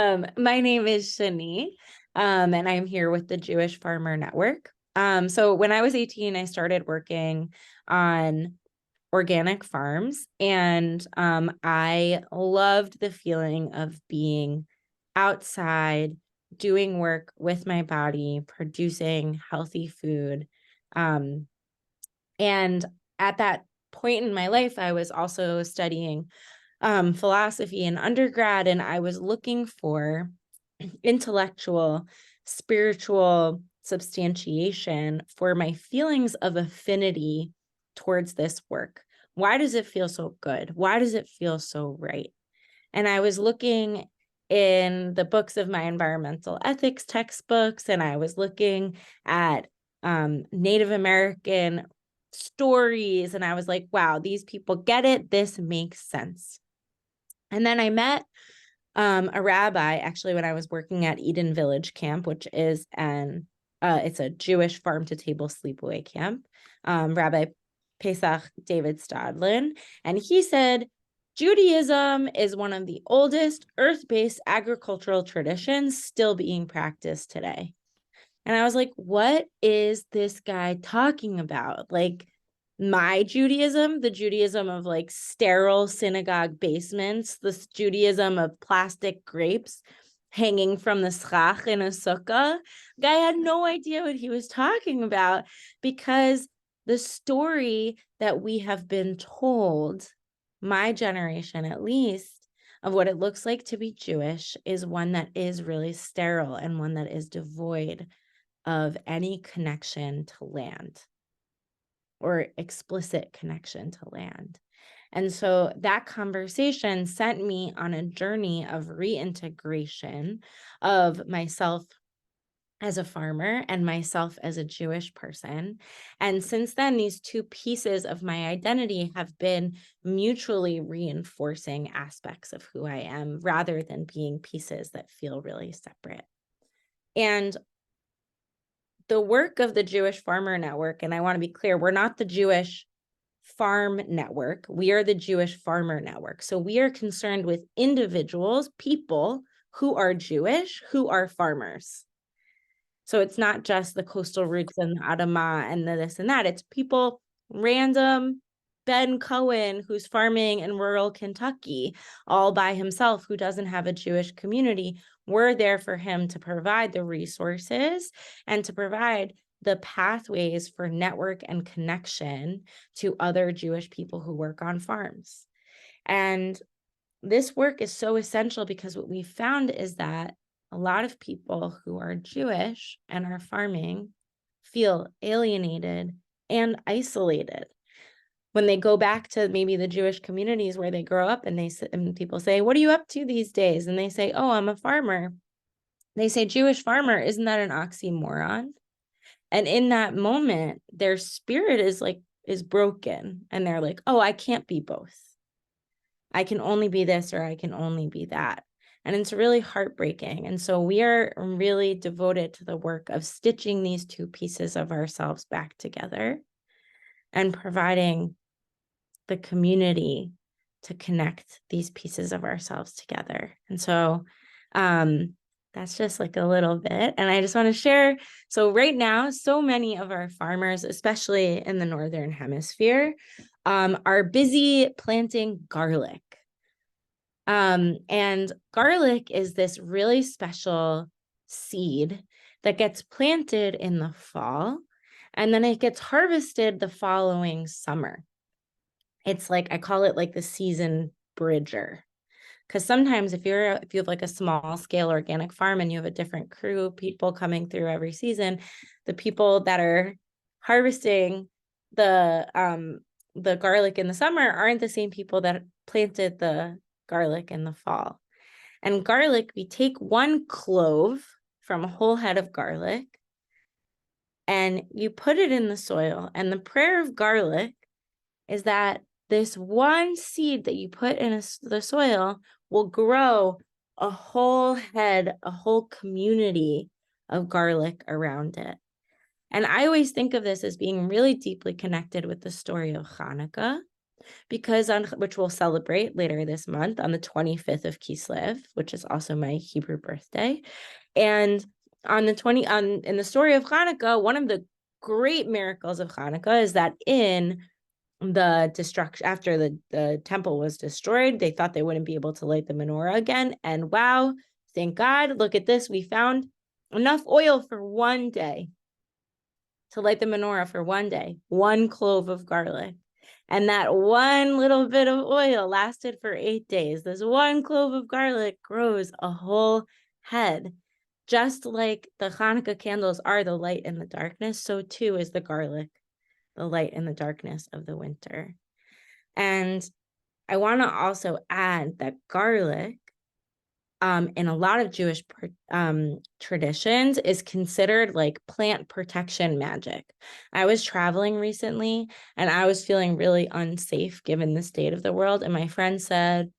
My name is Shani, and I'm here with the Jewish Farmer Network. So when I was 18, I started working on organic farms, and I loved the feeling of being outside, doing work with my body, producing healthy food. Um, and at that point in my life, I was also studying philosophy in undergrad, and I was looking for intellectual, spiritual substantiation for my feelings of affinity towards this work. Why does it feel so good? Why does it feel so right? And I was looking in the books of my environmental ethics textbooks, and I was looking at Native American stories, and I was like, wow, these people get it. This makes sense. And then I met a rabbi, actually, when I was working at Eden Village Camp, which is it's a Jewish farm to table sleepaway camp, Rabbi Pesach David Stadlin. And he said, Judaism is one of the oldest earth-based agricultural traditions still being practiced today. And I was like, what is this guy talking about? Like, my Judaism, the Judaism of like sterile synagogue basements, this Judaism of plastic grapes hanging from the schach in a sukkah. Guy had no idea what he was talking about, because the story that we have been told, my generation at least, of what it looks like to be Jewish is one that is really sterile and one that is devoid of any connection to land or explicit connection to land. And so that conversation sent me on a journey of reintegration of myself as a farmer and myself as a Jewish person. And since then, these two pieces of my identity have been mutually reinforcing aspects of who I am, rather than being pieces that feel really separate. And the work of the Jewish Farmer Network, and I want to be clear, we're not the Jewish Farm Network. We are the Jewish Farmer Network. So we are concerned with individuals, people who are Jewish, who are farmers. So it's not just the coastal roots and the Adama and the this and that. It's people, random Ben Cohen, who's farming in rural Kentucky all by himself, who doesn't have a Jewish community. We're there for him to provide the resources and to provide the pathways for network and connection to other Jewish people who work on farms. And this work is so essential because what we found is that a lot of people who are Jewish and are farming feel alienated and isolated when they go back to maybe the Jewish communities where they grow up, and people say, what are you up to these days? And they say, oh, I'm a farmer. They say, Jewish farmer, isn't that an oxymoron? And in that moment, their spirit is broken, and they're like, oh, I can't be both. I can only be this, or I can only be that. And it's really heartbreaking. And so we are really devoted to the work of stitching these two pieces of ourselves back together and providing the community to connect these pieces of ourselves together. And so that's just like a little bit. And I just want to share. So right now, so many of our farmers, especially in the Northern Hemisphere, are busy planting garlic. And garlic is this really special seed that gets planted in the fall, and then it gets harvested the following summer. It's like, I call it like the season bridger. Because sometimes if you have like a small scale organic farm and you have a different crew, people coming through every season, the people that are harvesting the garlic in the summer aren't the same people that planted the garlic in the fall. And garlic, we take one clove from a whole head of garlic and you put it in the soil. And the prayer of garlic is that this one seed that you put in the soil will grow a whole head, a whole community of garlic around it. And I always think of this as being really deeply connected with the story of Hanukkah, because which we'll celebrate later this month on the 25th of Kislev, which is also my Hebrew birthday. And on in the story of Hanukkah, one of the great miracles of Hanukkah is that in the destruction, after the temple was destroyed, they thought they wouldn't be able to light the menorah again. And wow, thank God, look at this. We found enough oil for one day to light the menorah for one day, one clove of garlic. And that one little bit of oil lasted for 8 days. This one clove of garlic grows a whole head. Just like the Hanukkah candles are the light in the darkness, so too is the garlic, the light in the darkness of the winter. And I want to also add that garlic, in a lot of Jewish traditions, is considered like plant protection magic. I was traveling recently and I was feeling really unsafe given the state of the world. And my friend said,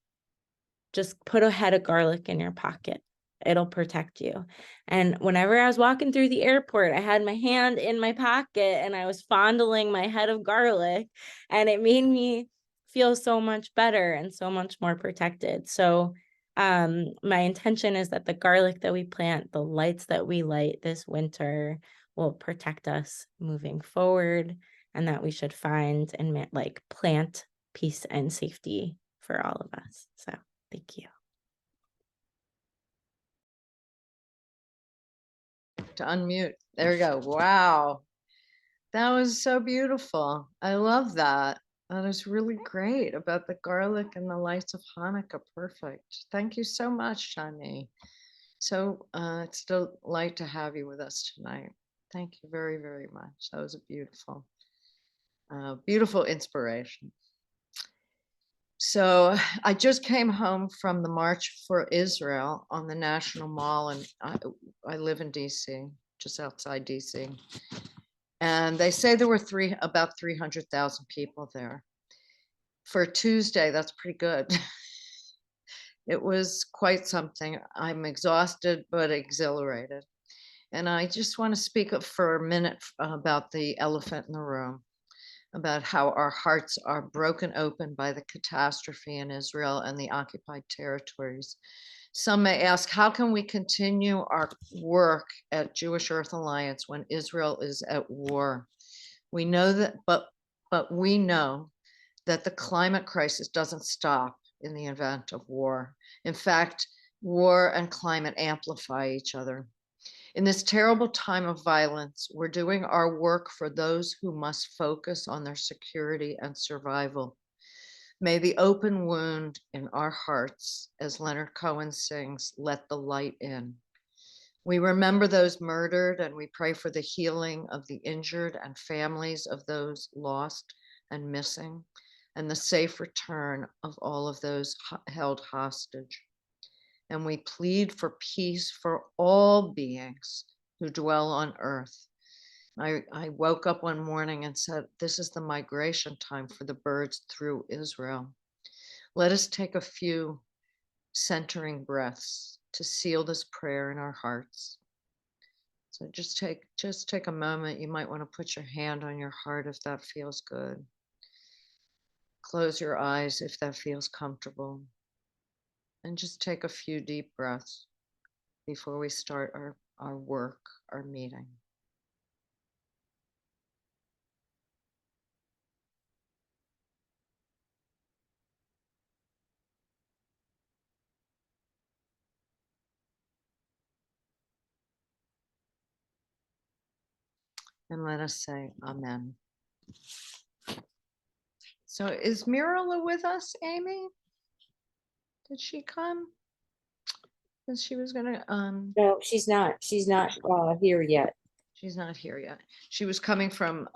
just put a head of garlic in your pocket. It'll protect you. And whenever I was walking through the airport, I had my hand in my pocket and I was fondling my head of garlic, and it made me feel so much better and so much more protected. So my intention is that the garlic that we plant, the lights that we light this winter will protect us moving forward, and that we should find and like plant peace and safety for all of us. So thank you. To unmute. There we go. Wow. That was so beautiful. I love that. That is really great about the garlic and the lights of Hanukkah. Perfect. Thank you so much, Shani. So it's a delight to have you with us tonight. Thank you very, very much. That was a beautiful, beautiful inspiration. So I just came home from the March for Israel on the National Mall, and I live in DC, just outside DC. And they say there were about 300,000 people there. For Tuesday, that's pretty good. It was quite something. I'm exhausted, but exhilarated. And I just want to speak up for a minute about the elephant in the room, about how our hearts are broken open by the catastrophe in Israel and the occupied territories. Some may ask, how can we continue our work at Jewish Earth Alliance when Israel is at war? We know that, but we know that the climate crisis doesn't stop in the event of war. In fact, war and climate amplify each other. In this terrible time of violence, we're doing our work for those who must focus on their security and survival. May the open wound in our hearts, as Leonard Cohen sings, let the light in. We remember those murdered and we pray for the healing of the injured and families of those lost and missing, and the safe return of all of those held hostage. And we plead for peace for all beings who dwell on earth. I woke up one morning and said, this is the migration time for the birds through Israel. Let us take a few centering breaths to seal this prayer in our hearts. So just take a moment. You might want to put your hand on your heart if that feels good. Close your eyes if that feels comfortable. And just take a few deep breaths before we start our work, our meeting. And let us say amen. So is Mirala with us, Amy? Did she come? Because she was gonna No, she's not. She's not here yet. She's not here yet. She was coming from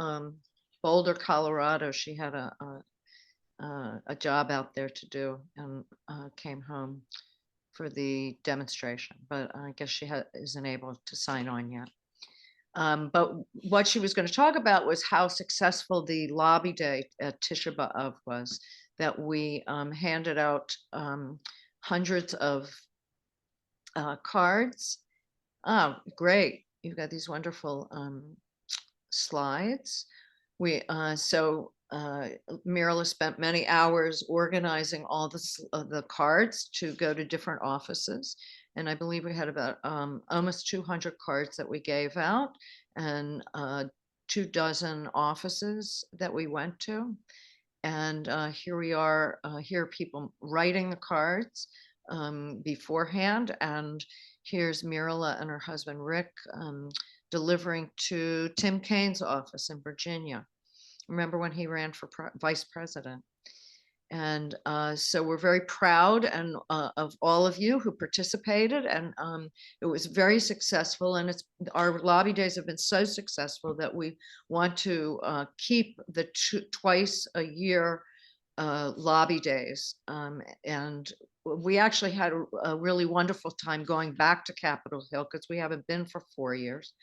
Boulder, Colorado. She had a job out there to do and came home for the demonstration, but I guess she isn't able to sign on yet. But what she was going to talk about was how successful the lobby day at Tisha B'Av was, that we handed out hundreds of cards. Oh, great. You've got these wonderful slides. We Mirla spent many hours organizing all the cards to go to different offices. And I believe we had about almost 200 cards that we gave out, and 24 offices that we went to. And here we are, here are people writing the cards beforehand. And here's Mirla and her husband, Rick, delivering to Tim Kaine's office in Virginia. Remember when he ran for vice president? And so we're very proud and of all of you who participated, and it was very successful. And our lobby days have been so successful that we want to keep the twice a year lobby days. And we actually had a really wonderful time going back to Capitol Hill, because we haven't been for 4 years,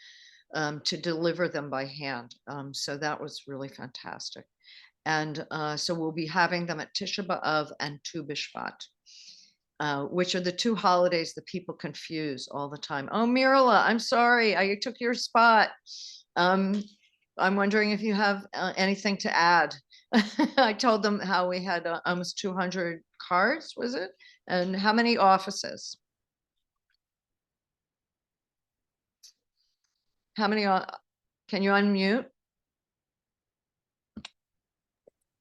to deliver them by hand. So that was really fantastic. And so we'll be having them at Tisha B'Av and Tu B'Shvat, which are the two holidays that people confuse all the time. Oh, Mirla, I'm sorry, I took your spot. I'm wondering if you have anything to add. I told them how we had almost 200 cards, was it? And how many offices? How many? Can you unmute?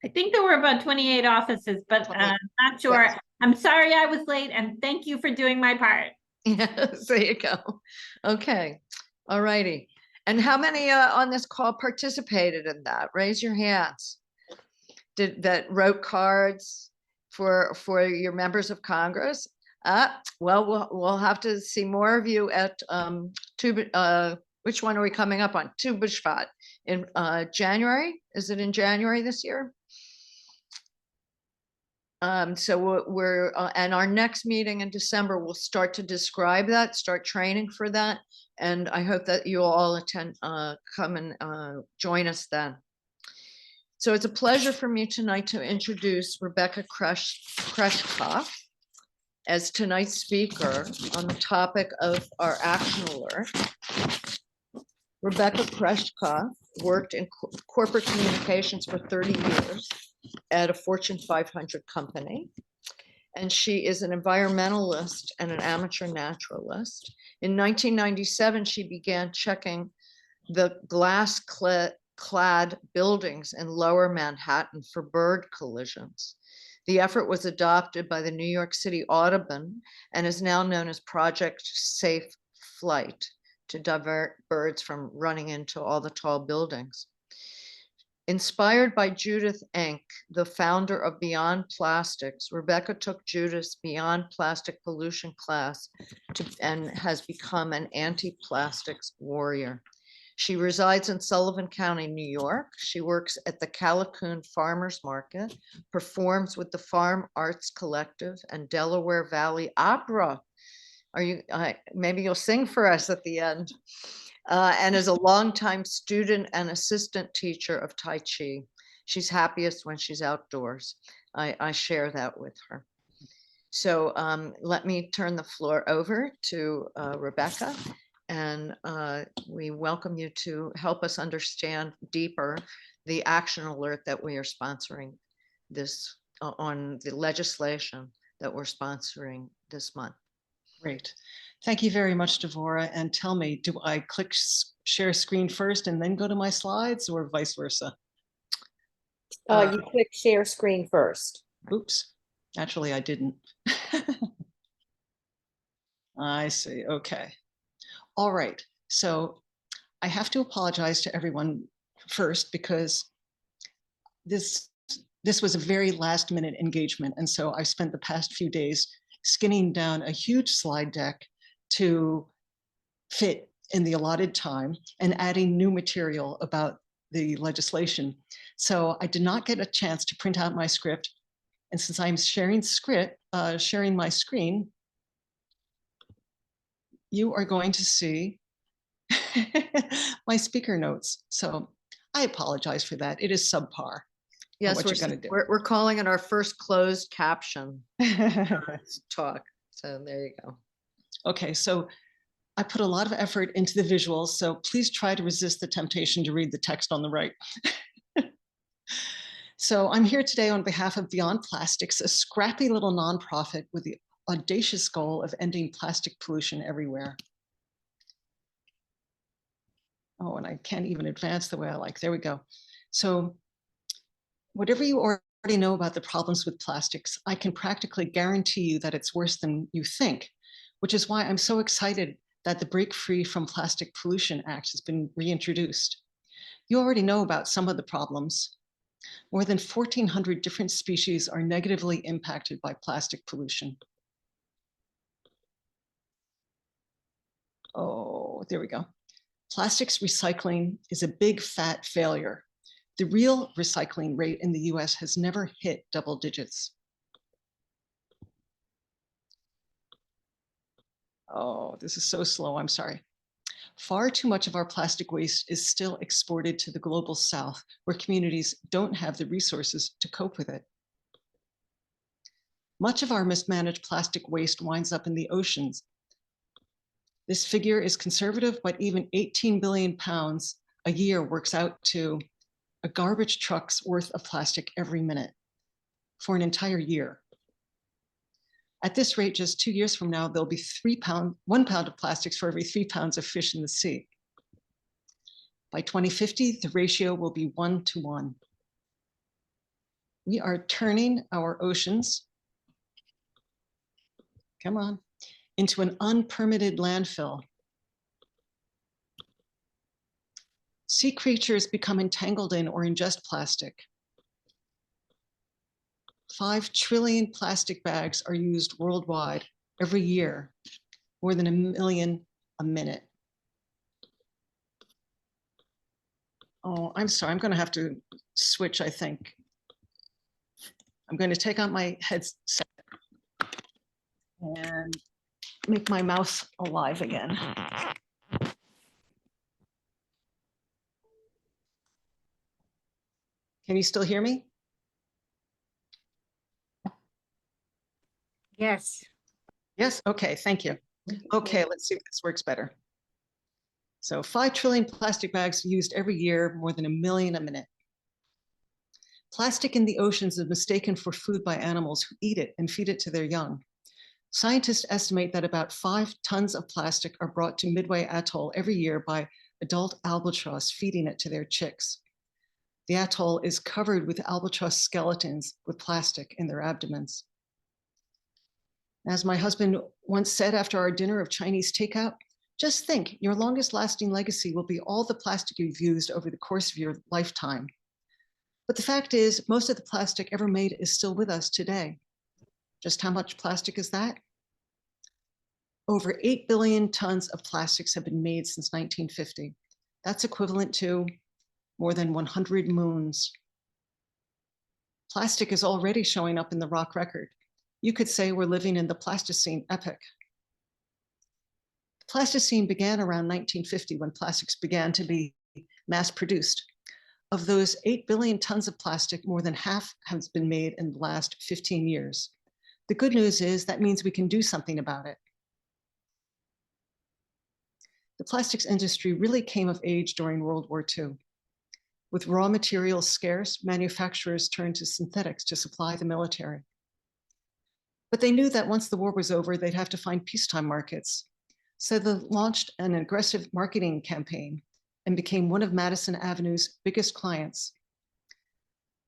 I think there were about 28 offices, but not sure. Yes. I'm sorry I was late, and thank you for doing my part. Yes, there you go. Okay, all righty. And how many on this call participated in that? Raise your hands. That wrote cards for your members of Congress? Well, we'll have to see more of you at which one are we coming up on? Tu B'Shvat in January. Is it in January this year? So we're and our next meeting in December, we'll start to describe that, start training for that. And I hope that you all attend, come and join us then. So it's a pleasure for me tonight to introduce Rebekah Creshkoff as tonight's speaker on the topic of our action alert. Rebekah Creshkoff worked in corporate communications for 30 years at a Fortune 500 company. And she is an environmentalist and an amateur naturalist. In 1997, she began checking the glass-clad buildings in Lower Manhattan for bird collisions. The effort was adopted by the New York City Audubon and is now known as Project Safe Flight, to divert birds from running into all the tall buildings. Inspired by Judith Enck, the founder of Beyond Plastics, Rebekah took Judith's Beyond Plastic Pollution class and has become an anti-plastics warrior. She resides in Sullivan County, New York. She works at the Callicoon Farmers Market, performs with the Farm Arts Collective and Delaware Valley Opera. Maybe you'll sing for us at the end. And is a longtime student and assistant teacher of Tai Chi. She's happiest when she's outdoors. I share that with her. So let me turn the floor over to Rebekah, and we welcome you to help us understand deeper the action alert that we are sponsoring this on the legislation that we're sponsoring this month. Great. Thank you very much, Devorah. And tell me, do I click share screen first and then go to my slides, or vice versa? You click share screen first. Oops, actually I didn't. I see, okay. All right, so I have to apologize to everyone first, because this was a very last minute engagement. And so I spent the past few days skinning down a huge slide deck to fit in the allotted time and adding new material about the legislation. So I did not get a chance to print out my script. And since I'm sharing my screen, you are going to see my speaker notes. So I apologize for that. It is subpar. Yes, we're calling it our first closed caption talk. So there you go. Okay, so I put a lot of effort into the visuals, so please try to resist the temptation to read the text on the right. So I'm here today on behalf of Beyond Plastics, a scrappy little nonprofit with the audacious goal of ending plastic pollution everywhere. Oh, and I can't even advance the way I like. There we go. So whatever you already know about the problems with plastics, I can practically guarantee you that it's worse than you think, which is why I'm so excited that the Break Free from Plastic Pollution Act has been reintroduced. You already know about some of the problems. More than 1,400 different species are negatively impacted by plastic pollution. Oh, there we go. Plastics recycling is a big fat failure. The real recycling rate in the US has never hit double digits. Oh, this is so slow, I'm sorry. Far too much of our plastic waste is still exported to the global south, where communities don't have the resources to cope with it. Much of our mismanaged plastic waste winds up in the oceans. This figure is conservative, but even 18 billion pounds a year works out to a garbage truck's worth of plastic every minute for an entire year. At this rate, just 2 years from now, there'll be 1 pound of plastics for every 3 pounds of fish in the sea. By 2050, the ratio will be 1 to 1. We are turning our oceans, come on, into an unpermitted landfill. Sea creatures become entangled in or ingest plastic. 5 trillion plastic bags are used worldwide every year, more than 1 million a minute. Oh, I'm sorry, I'm gonna have to switch, I think. I'm going to take out my headset and make my mouth alive again. Can you still hear me? Yes. Yes, okay, thank you. Okay, let's see if this works better. So 5 trillion plastic bags used every year, more than 1 million a minute. Plastic in the oceans is mistaken for food by animals who eat it and feed it to their young. Scientists estimate that about 5 tons of plastic are brought to Midway Atoll every year by adult albatross feeding it to their chicks. The atoll is covered with albatross skeletons with plastic in their abdomens. As my husband once said after our dinner of Chinese takeout, just think, your longest lasting legacy will be all the plastic you've used over the course of your lifetime. But the fact is, most of the plastic ever made is still with us today. Just how much plastic is that? Over 8 billion tons of plastics have been made since 1950. That's equivalent to more than 100 moons. Plastic is already showing up in the rock record. You could say we're living in the Plasticine epoch. The Plasticine began around 1950 when plastics began to be mass produced. Of those 8 billion tons of plastic, more than half has been made in the last 15 years. The good news is that means we can do something about it. The plastics industry really came of age during World War II. With raw materials scarce, manufacturers turned to synthetics to supply the military. But they knew that once the war was over, they'd have to find peacetime markets. So they launched an aggressive marketing campaign and became one of Madison Avenue's biggest clients.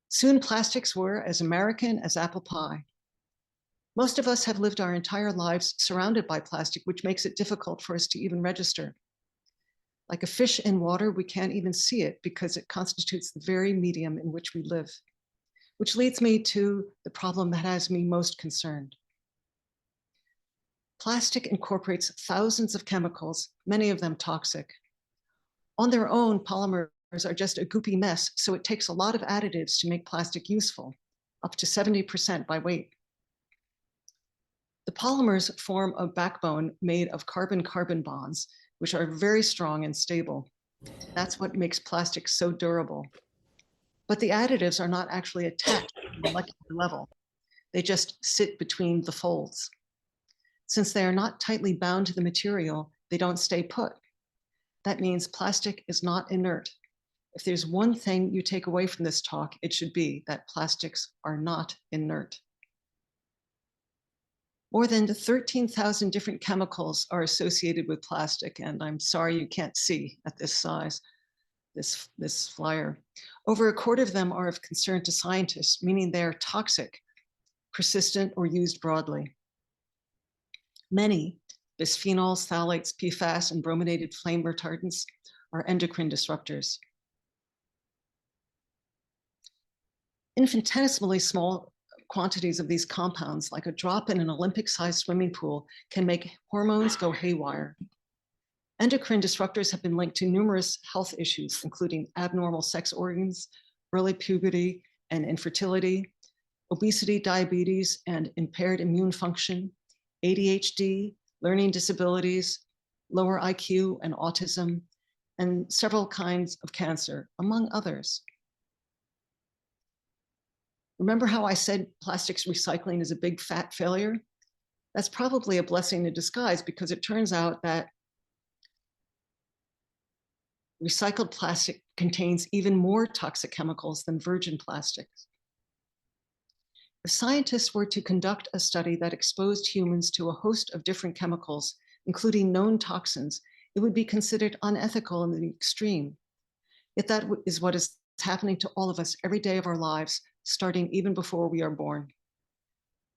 Soon plastics were as American as apple pie. Most of us have lived our entire lives surrounded by plastic, which makes it difficult for us to even register. Like a fish in water, we can't even see it because it constitutes the very medium in which we live, which leads me to the problem that has me most concerned. Plastic incorporates thousands of chemicals, many of them toxic. On their own, polymers are just a goopy mess, so it takes a lot of additives to make plastic useful, up to 70% by weight. The polymers form a backbone made of carbon-carbon bonds, which are very strong and stable. That's what makes plastic so durable. But the additives are not actually attached at the molecular level. They just sit between the folds. Since they are not tightly bound to the material, they don't stay put. That means plastic is not inert. If there's one thing you take away from this talk, it should be that plastics are not inert. More than 13,000 different chemicals are associated with plastic, and I'm sorry you can't see at this size, this flyer. Over a quarter of them are of concern to scientists, meaning they are toxic, persistent, or used broadly. Many, bisphenols, phthalates, PFAS, and brominated flame retardants, are endocrine disruptors. Infinitesimally small quantities of these compounds, like a drop in an Olympic-sized swimming pool, can make hormones go haywire. Endocrine disruptors have been linked to numerous health issues, including abnormal sex organs, early puberty and infertility, obesity, diabetes, and impaired immune function, ADHD, learning disabilities, lower IQ and autism, and several kinds of cancer, among others. Remember how I said plastics recycling is a big fat failure? That's probably a blessing in disguise, because it turns out that recycled plastic contains even more toxic chemicals than virgin plastics. If scientists were to conduct a study that exposed humans to a host of different chemicals, including known toxins, it would be considered unethical in the extreme. Yet that is what is happening to all of us every day of our lives, starting even before we are born.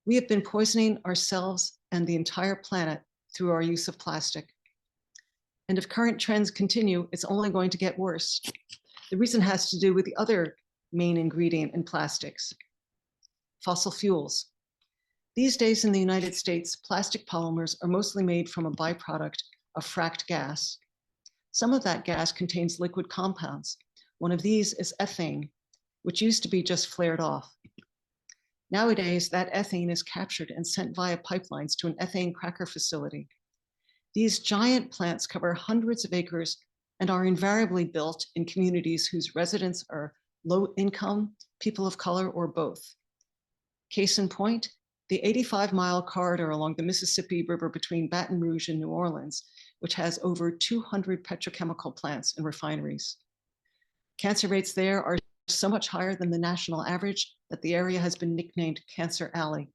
We have been poisoning ourselves and the entire planet through our use of plastic. And if current trends continue, it's only going to get worse. The reason has to do with the other main ingredient in plastics, fossil fuels. These days in the United States, plastic polymers are mostly made from a byproduct of fracked gas. Some of that gas contains liquid compounds. One of these is ethane, which used to be just flared off. Nowadays, that ethane is captured and sent via pipelines to an ethane cracker facility. These giant plants cover hundreds of acres and are invariably built in communities whose residents are low income, people of color, or both. Case in point, the 85-mile corridor along the Mississippi River between Baton Rouge and New Orleans, which has over 200 petrochemical plants and refineries. Cancer rates there are so much higher than the national average that the area has been nicknamed Cancer Alley.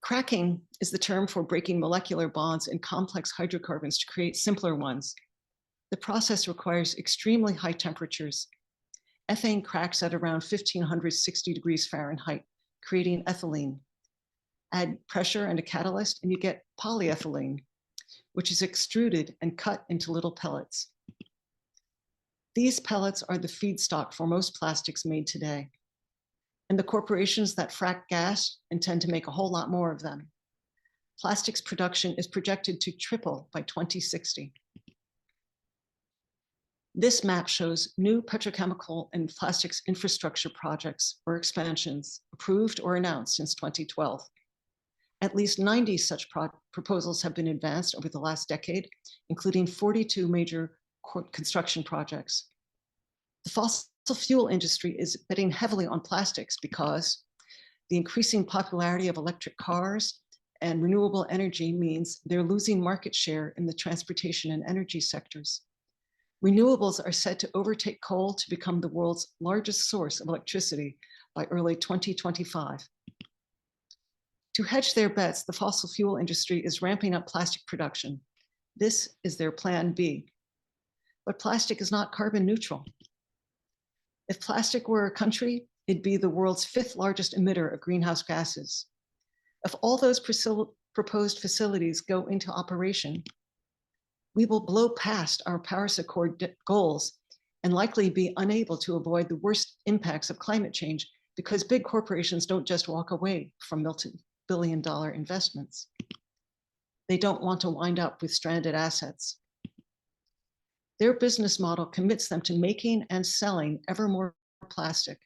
Cracking is the term for breaking molecular bonds in complex hydrocarbons to create simpler ones. The process requires extremely high temperatures. Ethane cracks at around 1560 degrees Fahrenheit, creating ethylene. Add pressure and a catalyst, and you get polyethylene, which is extruded and cut into little pellets. These pellets are the feedstock for most plastics made today. And the corporations that frack gas intend to make a whole lot more of them. Plastics production is projected to triple by 2060. This map shows new petrochemical and plastics infrastructure projects or expansions approved or announced since 2012. At least 90 such proposals have been advanced over the last decade, including 42 major construction projects. The fossil fuel industry is betting heavily on plastics because the increasing popularity of electric cars and renewable energy means they're losing market share in the transportation and energy sectors. Renewables are set to overtake coal to become the world's largest source of electricity by early 2025. To hedge their bets, the fossil fuel industry is ramping up plastic production. This is their plan B. But plastic is not carbon neutral. If plastic were a country, it'd be the world's 5th largest emitter of greenhouse gases. If all those proposed facilities go into operation, we will blow past our Paris Accord goals and likely be unable to avoid the worst impacts of climate change because big corporations don't just walk away from multi-billion-dollar investments. They don't want to wind up with stranded assets. Their business model commits them to making and selling ever more plastic.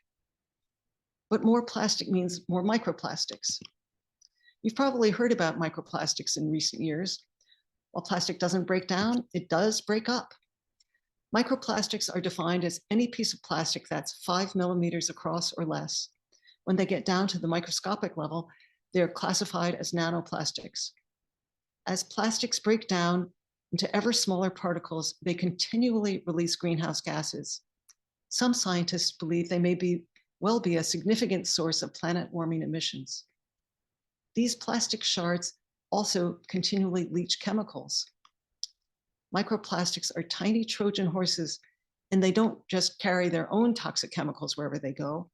But more plastic means more microplastics. You've probably heard about microplastics in recent years. While plastic doesn't break down, it does break up. Microplastics are defined as any piece of plastic that's 5 millimeters across or less. When they get down to the microscopic level, they're classified as nanoplastics. As plastics break down, Into ever smaller particles, they continually release greenhouse gases. Some scientists believe they may well be a significant source of planet warming emissions. These plastic shards also continually leach chemicals. Microplastics are tiny Trojan horses, and they don't just carry their own toxic chemicals wherever they go.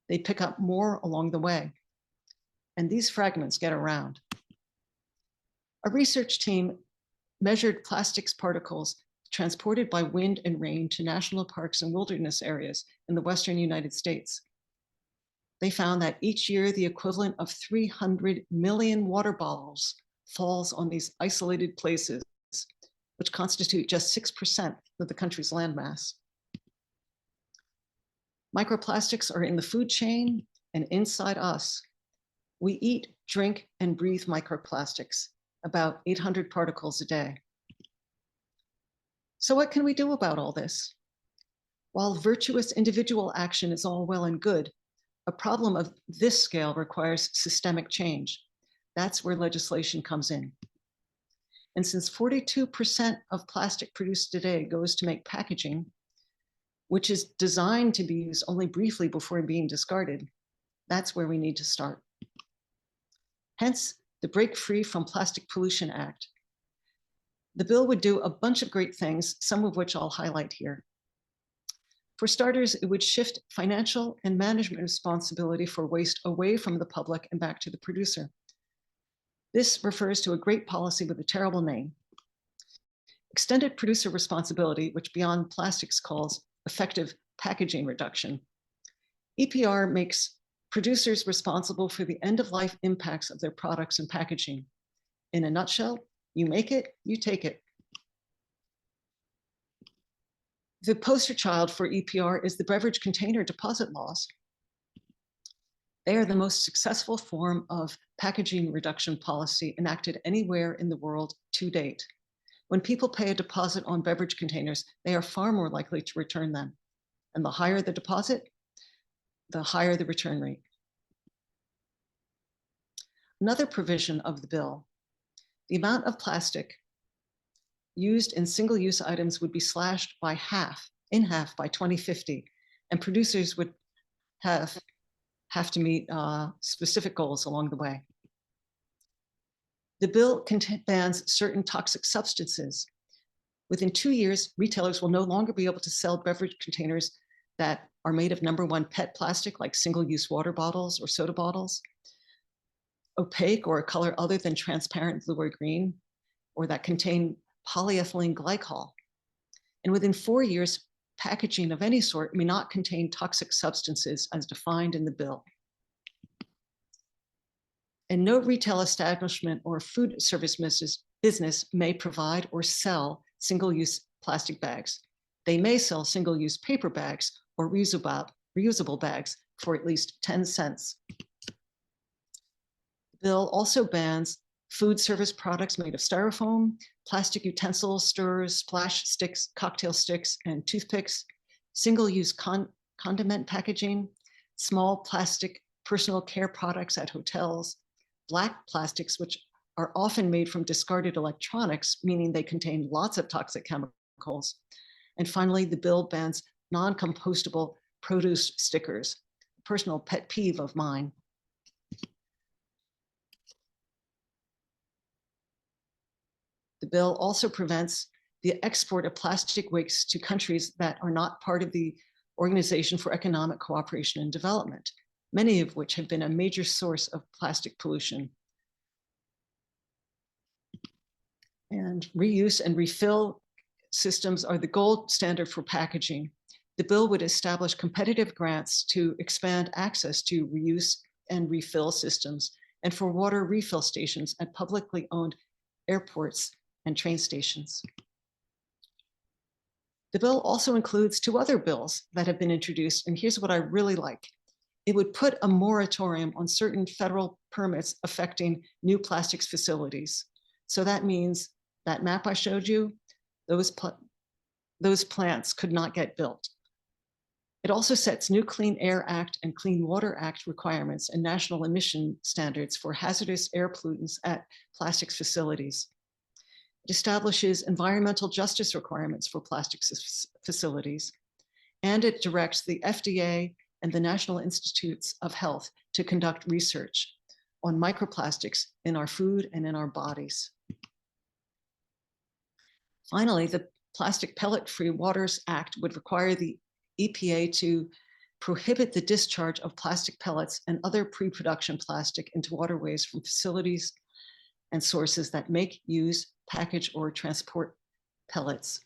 They pick up more along the way. And these fragments get around. A research team measured plastics particles transported by wind and rain to national parks and wilderness areas in the Western United States. They found that each year the equivalent of 300 million water bottles falls on these isolated places, which constitute just 6% of the country's landmass. Microplastics are in the food chain and inside us. We eat, drink, and breathe microplastics, about 800 particles a day. So what can we do about all this? While virtuous individual action is all well and good, a problem of this scale requires systemic change. That's where legislation comes in. And since 42% of plastic produced today goes to make packaging, which is designed to be used only briefly before being discarded, that's where we need to start. Hence, the Break Free from Plastic Pollution Act. The bill would do a bunch of great things, some of which I'll highlight here. For starters, it would shift financial and management responsibility for waste away from the public and back to the producer. This refers to a great policy with a terrible name. Extended producer responsibility, which Beyond Plastics calls effective packaging reduction. EPR makes producers responsible for the end-of-life impacts of their products and packaging. In a nutshell, you make it, you take it. The poster child for EPR is the beverage container deposit laws. They are the most successful form of packaging reduction policy enacted anywhere in the world to date. When people pay a deposit on beverage containers, they are far more likely to return them. And the higher the deposit, the higher the return rate. Another provision of the bill, the amount of plastic used in single-use items would be slashed by in half by 2050, and producers would have to meet specific goals along the way. The bill bans certain toxic substances. Within 2 years, retailers will no longer be able to sell beverage containers that are made of #1 PET plastic, like single-use water bottles or soda bottles, opaque or a color other than transparent blue or green, or that contain polyethylene glycol. And within 4 years, packaging of any sort may not contain toxic substances as defined in the bill. And no retail establishment or food service business may provide or sell single-use plastic bags. They may sell single-use paper bags or reusable bags for at least 10 cents. The bill also bans food service products made of styrofoam, plastic utensils, stirrers, splash sticks, cocktail sticks, and toothpicks, single-use condiment packaging, small plastic personal care products at hotels, black plastics, which are often made from discarded electronics, meaning they contain lots of toxic chemicals. And finally, the bill bans non-compostable produce stickers, a personal pet peeve of mine. The bill also prevents the export of plastic waste to countries that are not part of the Organization for Economic Cooperation and Development, many of which have been a major source of plastic pollution. And reuse and refill systems are the gold standard for packaging. The bill would establish competitive grants to expand access to reuse and refill systems and for water refill stations at publicly owned airports and train stations. The bill also includes 2 other bills that have been introduced, and here's what I really like. It would put a moratorium on certain federal permits affecting new plastics facilities. So that means that map I showed you, those plants could not get built. It also sets new Clean Air Act and Clean Water Act requirements and national emission standards for hazardous air pollutants at plastics facilities. It establishes environmental justice requirements for plastics facilities, and it directs the FDA and the National Institutes of Health to conduct research on microplastics in our food and in our bodies. Finally, the Plastic Pellet-Free Waters Act would require the EPA to prohibit the discharge of plastic pellets and other pre-production plastic into waterways from facilities and sources that make, use, package, or transport pellets.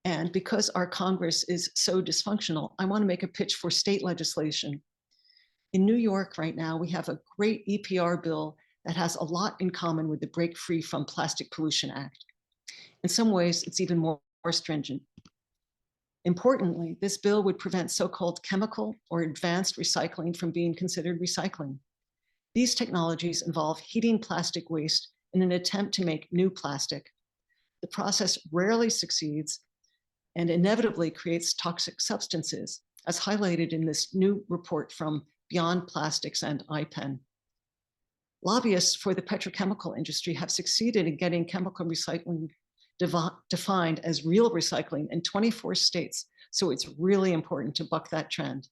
And because our Congress is so dysfunctional, I want to make a pitch for state legislation. In New York right now, we have a great EPR bill that has a lot in common with the Break Free from Plastic Pollution Act. In some ways, it's even more stringent. Importantly, this bill would prevent so-called chemical or advanced recycling from being considered recycling. These technologies involve heating plastic waste in an attempt to make new plastic. The process rarely succeeds and inevitably creates toxic substances, as highlighted in this new report from Beyond Plastics and IPEN. Lobbyists for the petrochemical industry have succeeded in getting chemical recycling defined as real recycling in 24 states, so it's really important to buck that trend.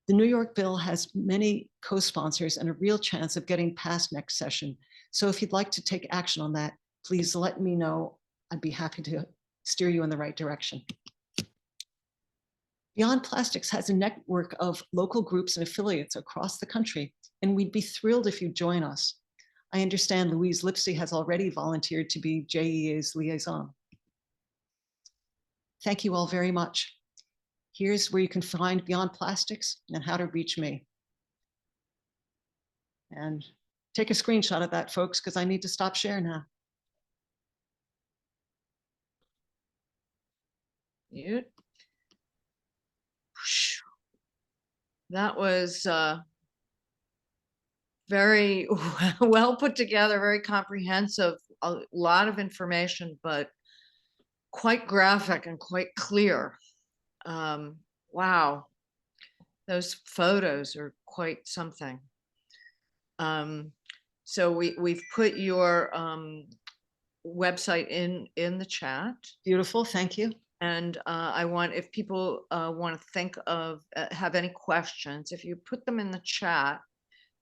The New York bill has many co-sponsors and a real chance of getting passed next session. So if you'd like to take action on that, please let me know. I'd be happy to steer you in the right direction. Beyond Plastics has a network of local groups and affiliates across the country, and we'd be thrilled if you join us. I understand Louise Lipsey has already volunteered to be JEA's liaison. Thank you all very much. Here's where you can find Beyond Plastics and how to reach me. And take a screenshot of that, folks, because I need to stop sharing now. That was very well put together, very comprehensive, a lot of information, but quite graphic and quite clear. Wow, those photos are quite something. So we've put your website in the chat. Beautiful, thank you. And I want, if people want to think of, have any questions, if you put them in the chat,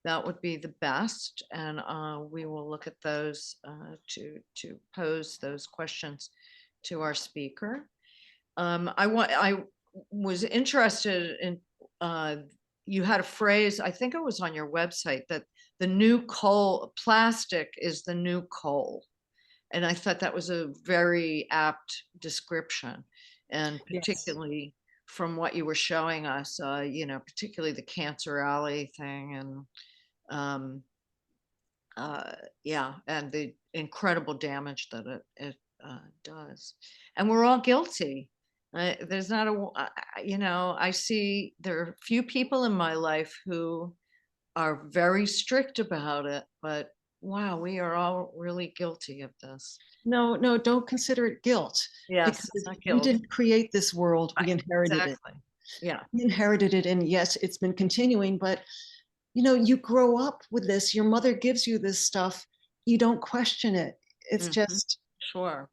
that would be the best. And we will look at those to pose those questions to our speaker. I was interested in, you had a phrase, I think it was on your website, that the new coal, plastic is the new coal. And I thought that was a very apt description. And particularly from what you were showing us, you know, particularly the Cancer Alley thing, and yeah, and the incredible damage that it does. And we're all guilty. There's not a, you know, I see there are few people in my life who are very strict about it, but wow, we are all really guilty of this. No, don't consider it guilt. Yes, because we didn't create this world, we inherited it. Yeah, we inherited it, and yes, it's been continuing, but you know, you grow up with this, your mother gives you this stuff, you don't question it. It's just sure.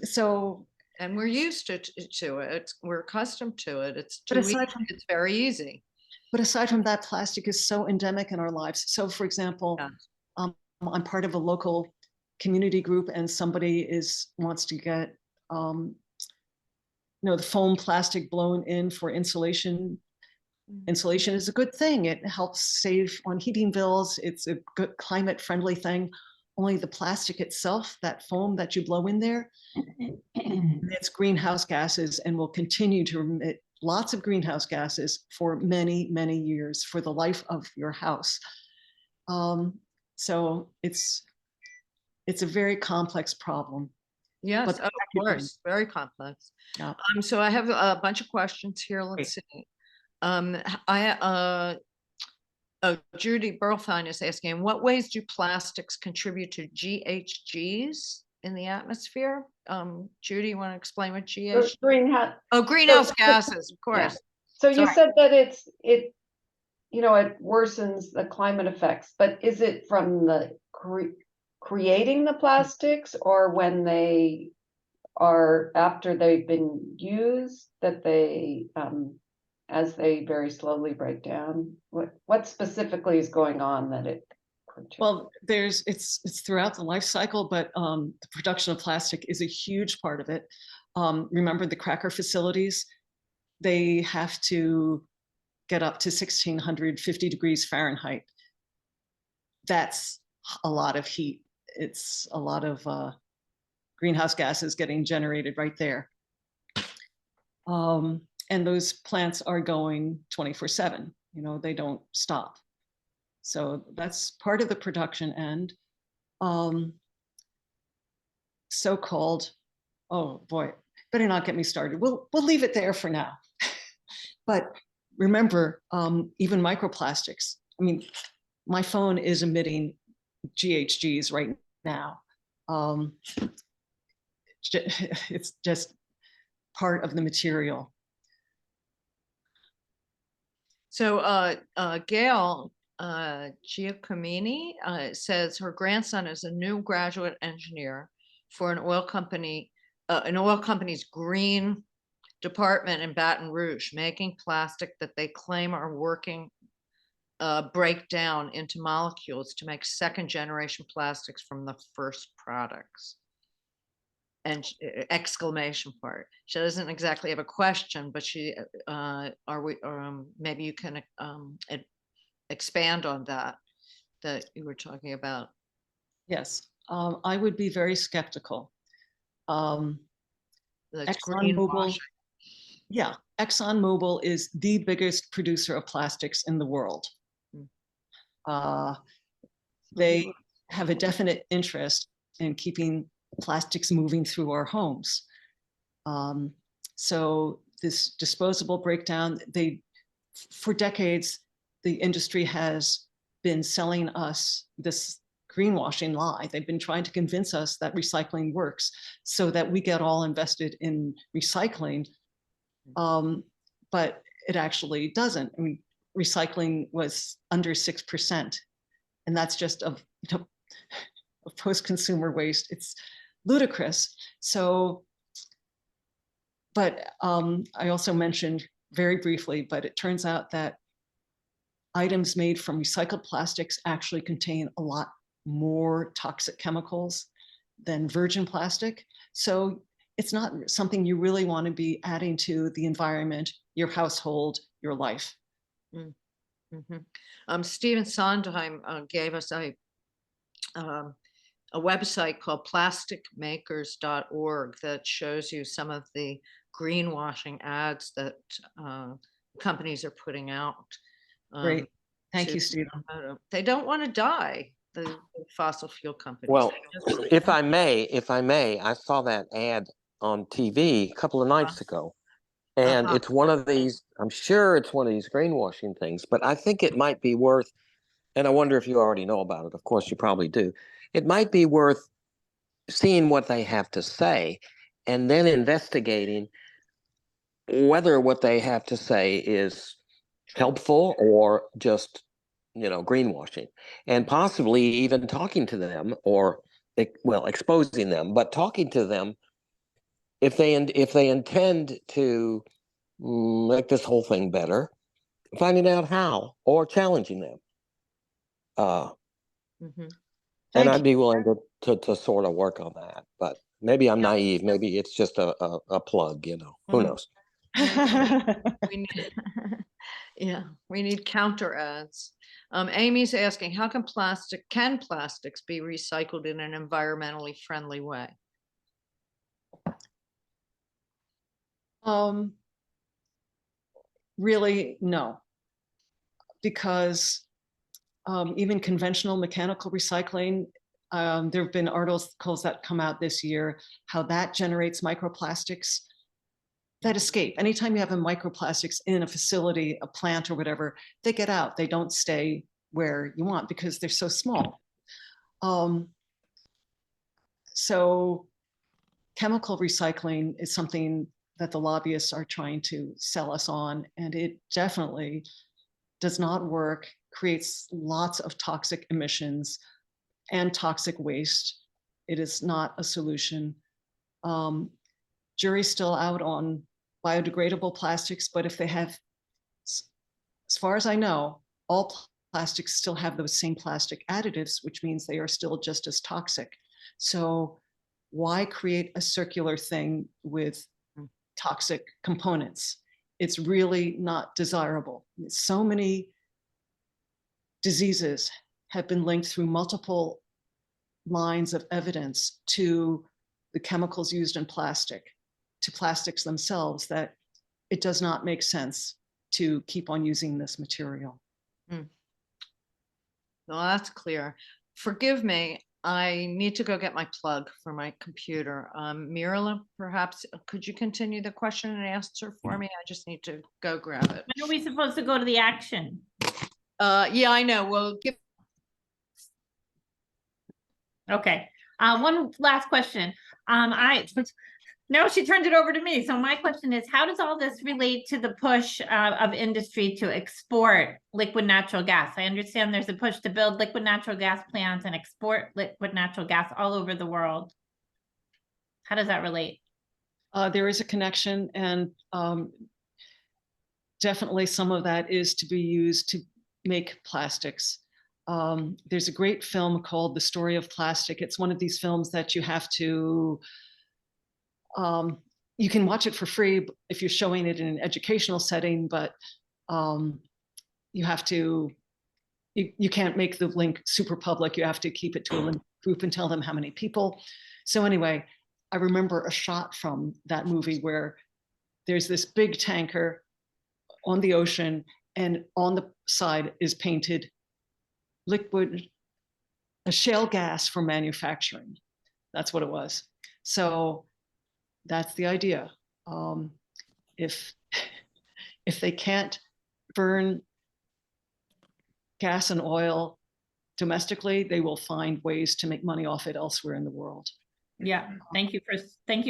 So, and we're used to it, we're accustomed to it, it's but too aside easy. from, It's very easy. but aside from that, plastic is so endemic in our lives. So for example, I'm part of a local community group, and somebody wants to get you know, the foam plastic blown in for insulation. Insulation is a good thing. It helps save on heating bills. It's a good climate friendly thing. Only the plastic itself, that foam that you blow in there, it's greenhouse gases and will continue to emit lots of greenhouse gases for many, many years, for the life of your house. So it's a very complex problem. Yes, but of course, very complex. Yeah. So I have a bunch of questions here. Let's see. Judy Burlfine is asking, in what ways do plastics contribute to GHGs in the atmosphere? Judy, you want to explain what GHG? Greenhouse gases, of course. Yeah. So you said that it you know, it worsens the climate effects, but is it from the creating the plastics, or when they are, after they've been used, that they, as they very slowly break down? What specifically is going on that it? Well, it's throughout the life cycle, but the production of plastic is a huge part of it. Remember the cracker facilities, they have to get up to 1650 degrees Fahrenheit. That's a lot of heat. It's a lot of greenhouse gases getting generated right there. And those plants are going 24/7, you know, they don't stop. So that's part of the production end. So-called, oh boy, better not get me started. We'll leave it there for now. But remember, even microplastics. I mean, my phone is emitting GHGs right now. It's just part of the material. So Gail Giacomini says her grandson is a new graduate engineer for an oil company's green department in Baton Rouge, making plastic that they claim are working break down into molecules to make second generation plastics from the first products. And exclamation part. She doesn't exactly have a question, but she maybe you can expand on that you were talking about. Yes, I would be very skeptical. ExxonMobil, yeah, ExxonMobil is the biggest producer of plastics in the world. They have a definite interest in keeping plastics moving through our homes. So this disposable breakdown, for decades, the industry has been selling us this greenwashing lie. They've been trying to convince us that recycling works so that we get all invested in recycling, but it actually doesn't. I mean, recycling was under 6%, and that's just of post-consumer waste. It's ludicrous. So, but I also mentioned very briefly, but it turns out that items made from recycled plastics actually contain a lot more toxic chemicals than virgin plastic. So it's not something you really want to be adding to the environment, your household, your life. Stephen Sondheim gave us a website called plasticmakers.org that shows you some of the greenwashing ads that companies are putting out. Great. Thank you, Stephen. They don't want to die, the fossil fuel companies. Well, if I may, I saw that ad on TV a couple of nights ago. And it's one of these, I'm sure it's one of these greenwashing things, but I think it might be worth, and I wonder if you already know about it. Of course, you probably do. It might be worth seeing what they have to say and then investigating whether what they have to say is helpful or just, greenwashing, and possibly even talking to them or, exposing them, but talking to them if they intend to make this whole thing better, finding out how, or challenging them. And I'd be willing to sort of work on that, but maybe I'm naive. Maybe it's just a plug, who knows? We need counter ads. Amy's asking, how can plastics be recycled in an environmentally friendly way? Really, no, because even conventional mechanical recycling, there have been articles that come out this year, how that generates microplastics that escape. Anytime you have a microplastics in a facility, a plant or whatever, they get out. They don't stay where you want because they're so small. So chemical recycling is something that the lobbyists are trying to sell us on, and it definitely does not work, creates lots of toxic emissions, and toxic waste. It is not a solution. Jury's still out on biodegradable plastics, but if they have, as far as I know, all plastics still have those same plastic additives, which means they are still just as toxic. So why create a circular thing with toxic components? It's really not desirable. So many diseases have been linked through multiple lines of evidence to the chemicals used in plastic, to plastics themselves, that it does not make sense to keep on using this material. No, that's clear. Forgive me, I need to go get my plug for my computer. Mirala, perhaps, could you continue the question and answer for me? I just need to go grab it. When are we supposed to go to the action? Yeah, I know. Well, give. Okay, one last question. No, she turned it over to me. So my question is, how does all this relate to the push of industry to export liquid natural gas? I understand there's a push to build liquid natural gas plants and export liquid natural gas all over the world. How does that relate? There is a connection, and definitely some of that is to be used to make plastics. There's a great film called The Story of Plastic. It's one of these films that you have to, you can watch it for free if you're showing it in an educational setting, but you have to, you can't make the link super public. You have to keep it to a link group and tell them how many people. So anyway, I remember a shot from that movie where there's this big tanker on the ocean, and on the side is painted liquid, a shale gas for manufacturing. That's what it was. So that's the idea. If they can't burn gas and oil domestically, they will find ways to make money off it elsewhere in the world. Yeah, thank you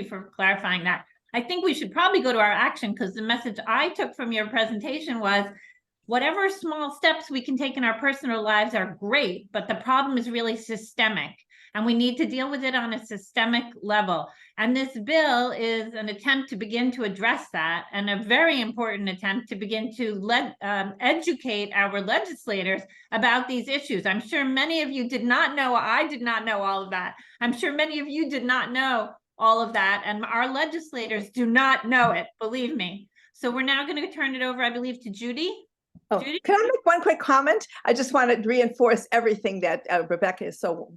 for clarifying that. I think we should probably go to our action, because the message I took from your presentation was, whatever small steps we can take in our personal lives are great, but the problem is really systemic, and we need to deal with it on a systemic level. And this bill is an attempt to begin to address that, and a very important attempt to begin to educate our legislators about these issues. I'm sure many of you did not know, I did not know all of that. I'm sure many of you did not know all of that, and our legislators do not know it, believe me. So we're now going to turn it over, I believe, to Judy. Oh, Judy? can I make one quick comment? I just want to reinforce everything that Rebekah is so,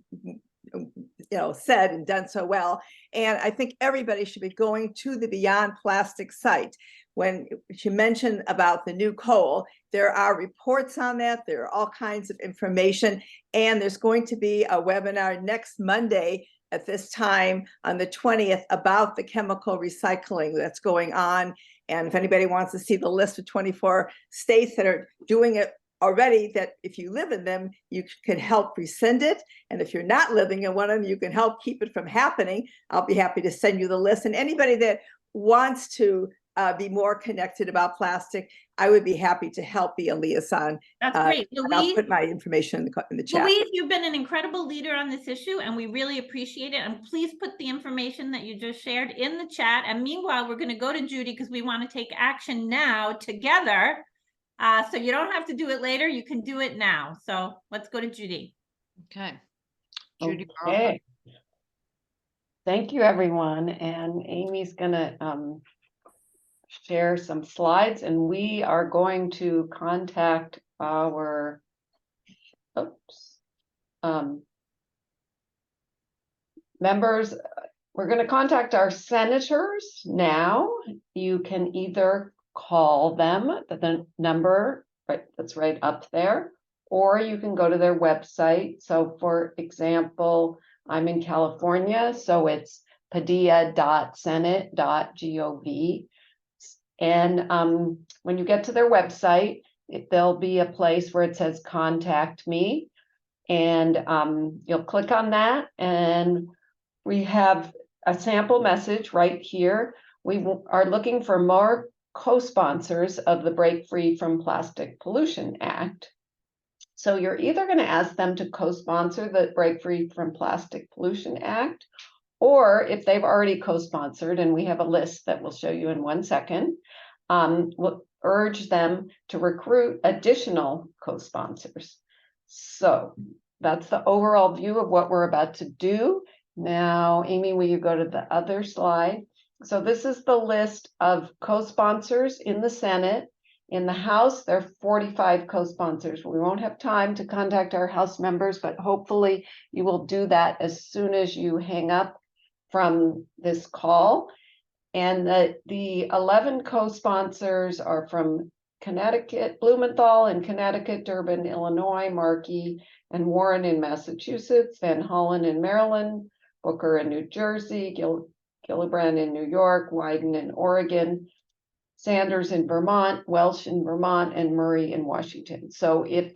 said and done so well. And I think everybody should be going to the Beyond Plastic site. When she mentioned about the new coal, there are reports on that. There are all kinds of information. And there's going to be a webinar next Monday at this time on the 20th about the chemical recycling that's going on. And if anybody wants to see the list of 24 states that are doing it already, that if you live in them, you can help rescind it. And if you're not living in one of them, you can help keep it from happening. I'll be happy to send you the list. And anybody that wants to be more connected about plastic, I would be happy to help be a liaison. That's great. I'll put my information in the chat. Louise, you've been an incredible leader on this issue, and we really appreciate it. And please put the information that you just shared in the chat. And meanwhile, we're going to go to Judy, because we want to take action now together. So you don't have to do it later. You can do it now. So let's go to Judy. Okay. Judy. Okay. Thank you, everyone. And Amy's gonna share some slides, and we are going to contact our members. We're going to contact our senators now. You can either call them at the number that's right up there, or you can go to their website. So for example, I'm in California, so it's padilla.senate.gov. And when you get to their website, there'll be a place where it says contact me, and you'll click on that, and we have a sample message right here. We are looking for more co-sponsors of the Break Free from Plastic Pollution Act. So you're either going to ask them to co-sponsor the Break Free from Plastic Pollution Act, or if they've already co-sponsored, and we have a list that we'll show you in 1 second, we'll urge them to recruit additional co-sponsors. So that's the overall view of what we're about to do. Now, Amy, will you go to the other slide? So this is the list of co-sponsors in the Senate. In the House, there are 45 co-sponsors. We won't have time to contact our House members, but hopefully you will do that as soon as you hang up from this call. And the 11 co-sponsors are from Connecticut, Blumenthal in Connecticut, Durban, Illinois, Markey and Warren in Massachusetts, Van Hollen in Maryland, Booker in New Jersey, Gillibrand in New York, Wyden in Oregon, Sanders in Vermont, Welsh in Vermont, and Murray in Washington. So if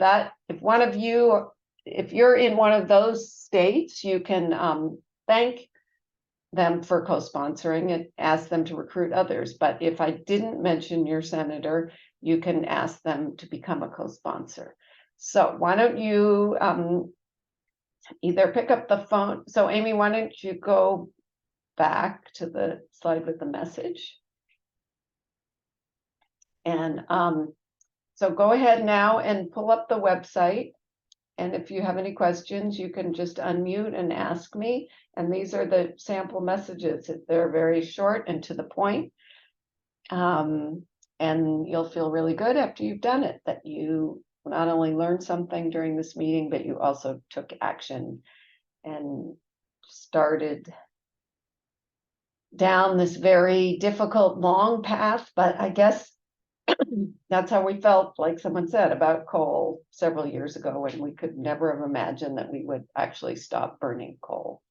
one of you, if you're in one of those states, you can thank them for co-sponsoring and ask them to recruit others. But if I didn't mention your senator, you can ask them to become a co-sponsor. So why don't you either pick up the phone. So Amy, why don't you go back to the slide with the message? And so go ahead now and pull up the website. And if you have any questions, you can just unmute and ask me. And these are the sample messages. They're very short and to the point. And you'll feel really good after you've done it, that you not only learned something during this meeting, but you also took action and started down this very difficult, long path. But I guess that's how we felt, like someone said, about coal several years ago, when we could never have imagined that we would actually stop burning coal.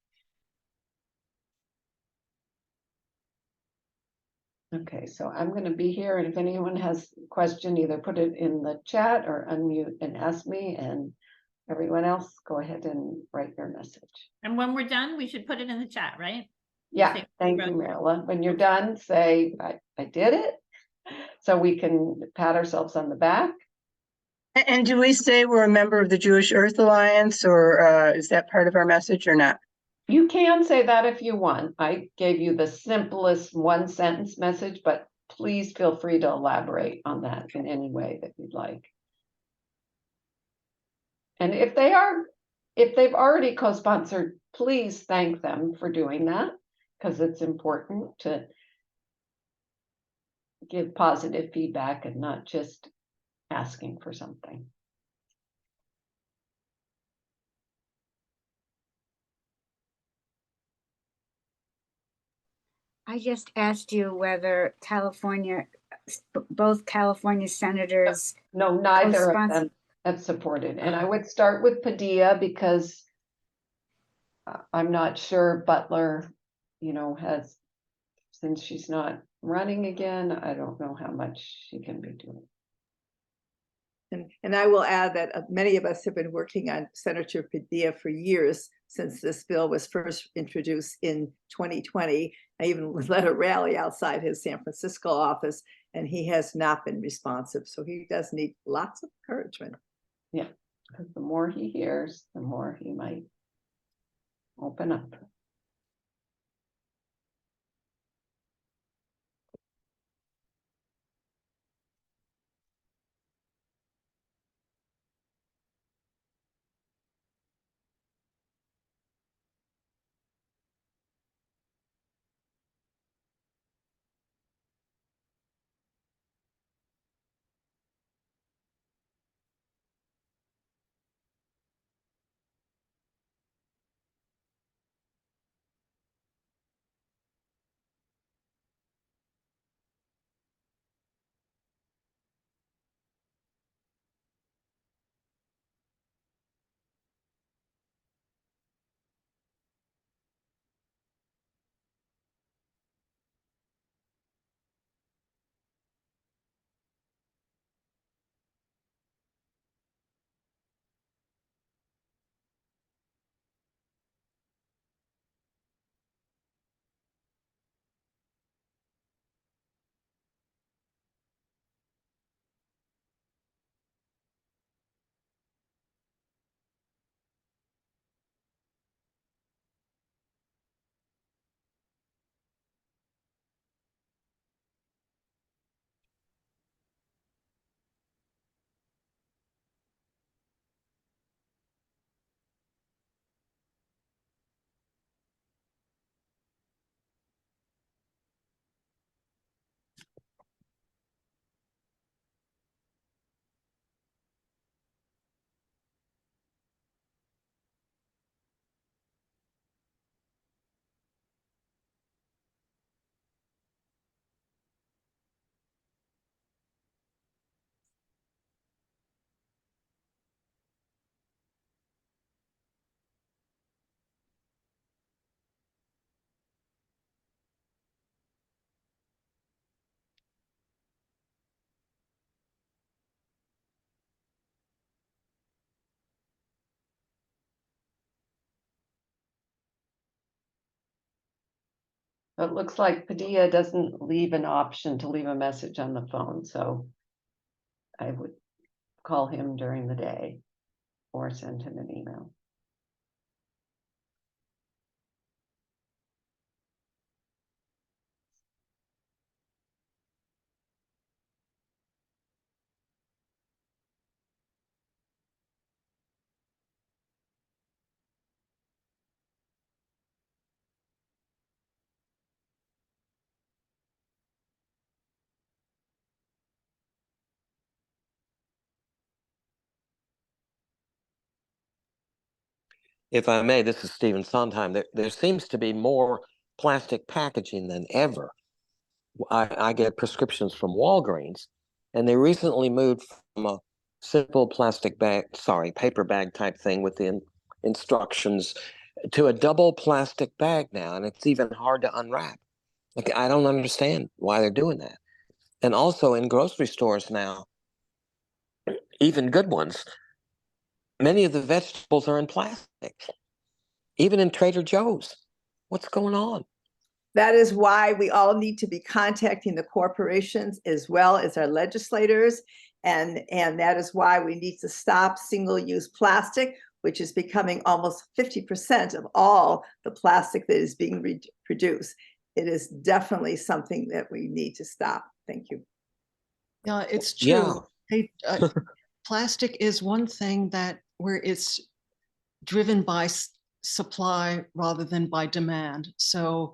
Okay, so I'm going to be here, and if anyone has a question, either put it in the chat or unmute and ask me, and everyone else, go ahead and write your message. And when we're done, we should put it in the chat, right? Yeah, Say- thank you, Marilyn. When you're done, say, I did it, so we can pat ourselves on the back. And do we say we're a member of the Jewish Earth Alliance, or is that part of our message or not? You can say that if you want. I gave you the simplest one sentence message, but please feel free to elaborate on that in any way that you'd like. And if they've already co-sponsored, please thank them for doing that, because it's important to give positive feedback and not just asking for something. I just asked you whether both California senators. No, neither of co-sponsor. them have supported. And I would start with Padilla, because I'm not sure Butler, has, since she's not running again, I don't know how much she can be doing. And I will add that many of us have been working on Senator Padilla for years, since this bill was first introduced in 2020. I even led a rally outside his San Francisco office, and he has not been responsive. So he does need lots of encouragement. Yeah, because the more he hears, the more he might open up. It looks like Padilla doesn't leave an option to leave a message on the phone, so I would call him during the day or send him an email. If I may, this is Stephen Sondheim. There seems to be more plastic packaging than ever. I get prescriptions from Walgreens, and they recently moved from a simple plastic bag, paper bag type thing with the instructions to a double plastic bag now, and it's even hard to unwrap. Like, I don't understand why they're doing that. And also in grocery stores now, even good ones, many of the vegetables are in plastic, even in Trader Joe's. What's going on? That is why we all need to be contacting the corporations as well as our legislators. And that is why we need to stop single-use plastic, which is becoming almost 50% of all the plastic that is being produced. It is definitely something that we need to stop. Thank you. Yeah, it's true. Yeah. Hey, plastic is one thing that where it's driven by supply rather than by demand. So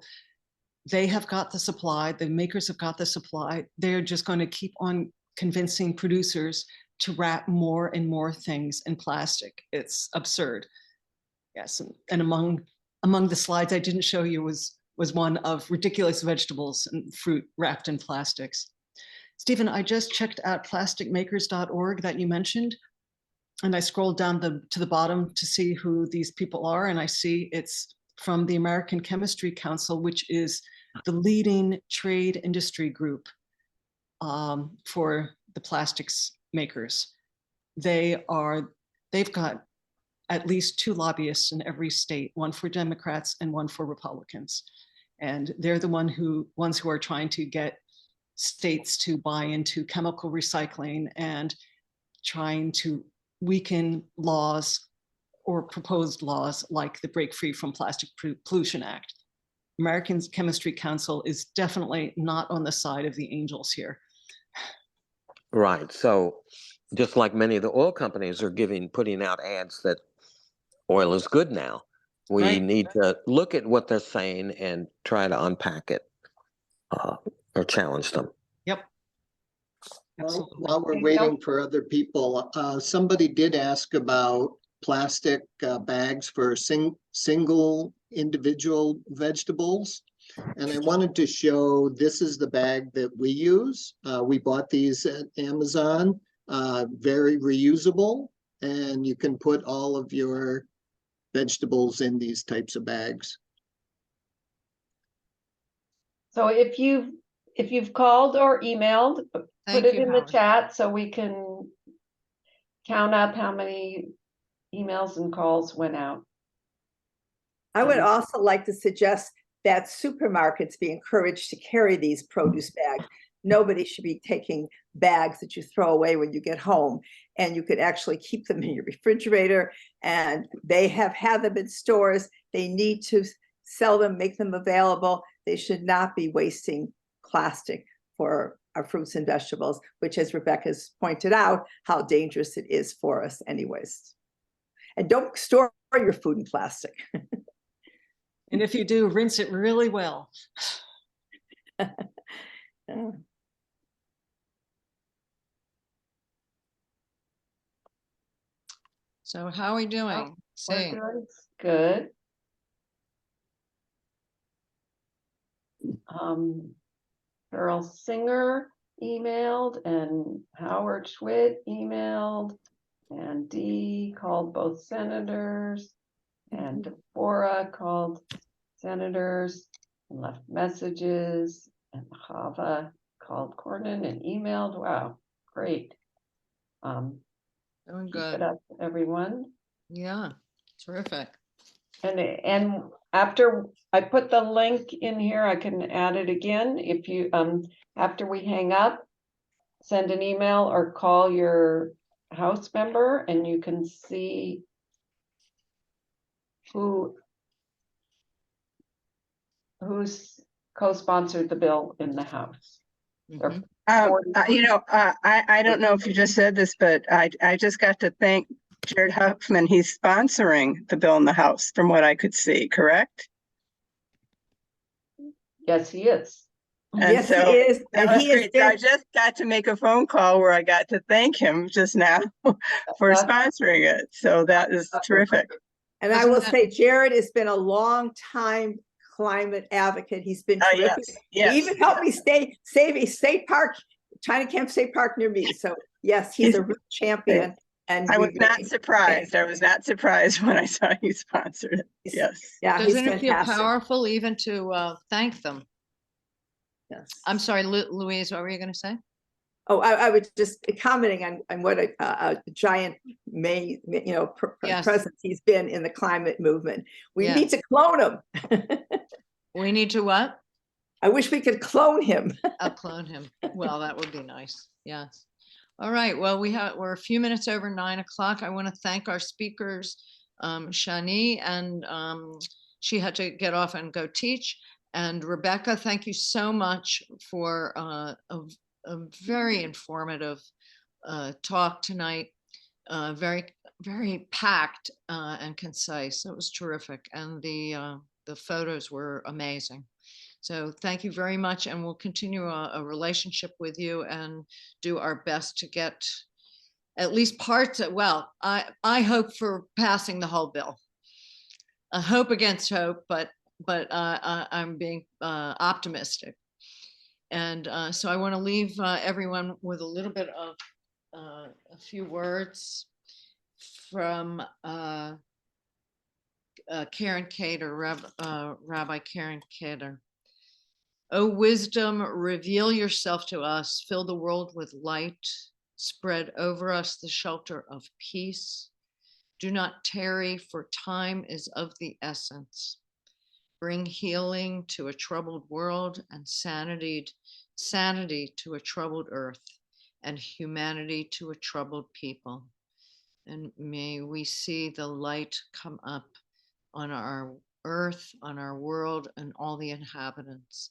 they have got the supply, the makers have got the supply. They're just going to keep on convincing producers to wrap more and more things in plastic. It's absurd. Yes, and among the slides I didn't show you was one of ridiculous vegetables and fruit wrapped in plastics. Stephen, I just checked out plasticmakers.org that you mentioned, and I scrolled down to the bottom to see who these people are, and I see it's from the American Chemistry Council, which is the leading trade industry group for the plastics makers. They've got at least 2 lobbyists in every state, one for Democrats and one for Republicans. And they're the ones who are trying to get states to buy into chemical recycling and trying to weaken laws or proposed laws like the Break Free from Plastic Pollution Act. American Chemistry Council is definitely not on the side of the angels here. Right. So just like many of the oil companies are putting out ads that oil is good now, we need to look at what they're saying and try to unpack it or challenge them. Yep. While we're waiting for other people, somebody did ask about plastic bags for single individual vegetables. And I wanted to show, this is the bag that we use. We bought these at Amazon, very reusable, and you can put all of your vegetables in these types of bags. So if you've called or emailed, put it in the chat so we can count up how many emails and calls went out. I would also like to suggest that supermarkets be encouraged to carry these produce bags. Nobody should be taking bags that you throw away when you get home, and you could actually keep them in your refrigerator, and they have had them in stores. They need to sell them, make them available. They should not be wasting plastic for our fruits and vegetables, which, as Rebekah's pointed out, how dangerous it is for us anyways. And don't store your food in plastic. And if you do, rinse it really well. Yeah. So how are we doing? See. Good. Carol Singer emailed, and Howard Schwitt emailed, and Dee called both senators, and Deborah called senators and left messages, and Chava called Cornyn and emailed. Wow, great. Doing good. Keep it up, everyone. Yeah, terrific. And after I put the link in here, I can add it again. If you, after we hang up, send an email or call your house member and you can see who's co-sponsored the bill in the House. There Mhm. are 40 I don't know if you just said this, but I just got to thank Jared Huffman. He's sponsoring the bill in the House from what I could see, correct? Yes, he is. And Yes, he so is. that And was he has great. So I been, just got to make a phone call where I got to thank him just now for That's- sponsoring it. So that is terrific. and I Wasn't will that- say Jared has been a long time climate advocate. He's been Oh, terrific. yes, He even helped me save a state park, China Camp State Park near me. So yes, he's a real champion. And I we was not really- surprised. I was not surprised when I saw you sponsored it. Yes. Yeah, he's Doesn't it feel fantastic. powerful even to thank them? Yes. I'm sorry, Louise, what were you going to say? Oh, I was just commenting on what a giant Yes. presence he's been in the climate movement. We Yeah. need to clone him. We need to what? I wish we could clone him. I'll clone him. Well, that would be nice. Yes. All right. Well, we're a few minutes over 9 o'clock. I want to thank our speakers, Shani, and she had to get off and go teach. And Rebecca, thank you so much for a very informative talk tonight. Very, very packed and concise. It was terrific. And the photos were amazing. So thank you very much, and we'll continue a relationship with you and do our best to get at least parts of, well, I hope for passing the whole bill. I hope against hope, but I'm being optimistic. And so I want to leave everyone with a little bit of a few words from Karen Cater, Rabbi Karen Cater. O wisdom, reveal yourself to us, fill the world with light, spread over us the shelter of peace. Do not tarry, for time is of the essence. Bring healing to a troubled world and sanity to a troubled earth, and humanity to a troubled people. And may we see the light come up on our earth, on our world, and all the inhabitants.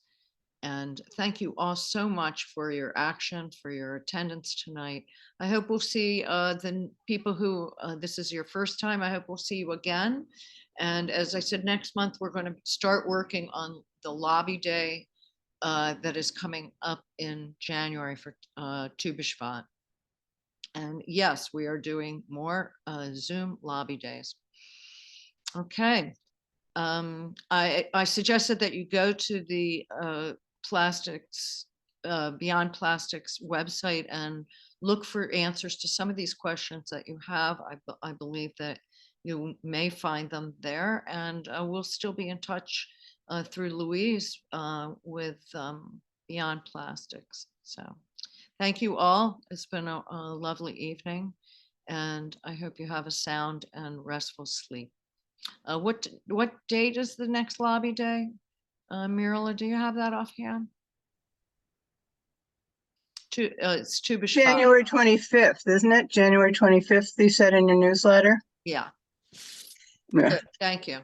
And thank you all so much for your action, for your attendance tonight. I hope we'll see the people who this is your first time. I hope we'll see you again. And as I said, next month, we're going to start working on the lobby day that is coming up in January for Tu B'Shvat. And yes, we are doing more Zoom lobby days. Okay. I suggested that you go to the plastics, Beyond Plastics website and look for answers to some of these questions that you have. I believe that you may find them there, and we'll still be in touch through Louise with Beyond Plastics. So thank you all. It's been a lovely evening, and I hope you have a sound and restful sleep. What date is the next lobby day? Mirala, do you have that offhand? It's Tu B'Shvat. January 25th, isn't it? January 25th, you said in your newsletter? Yeah. Yeah. Good, thank you.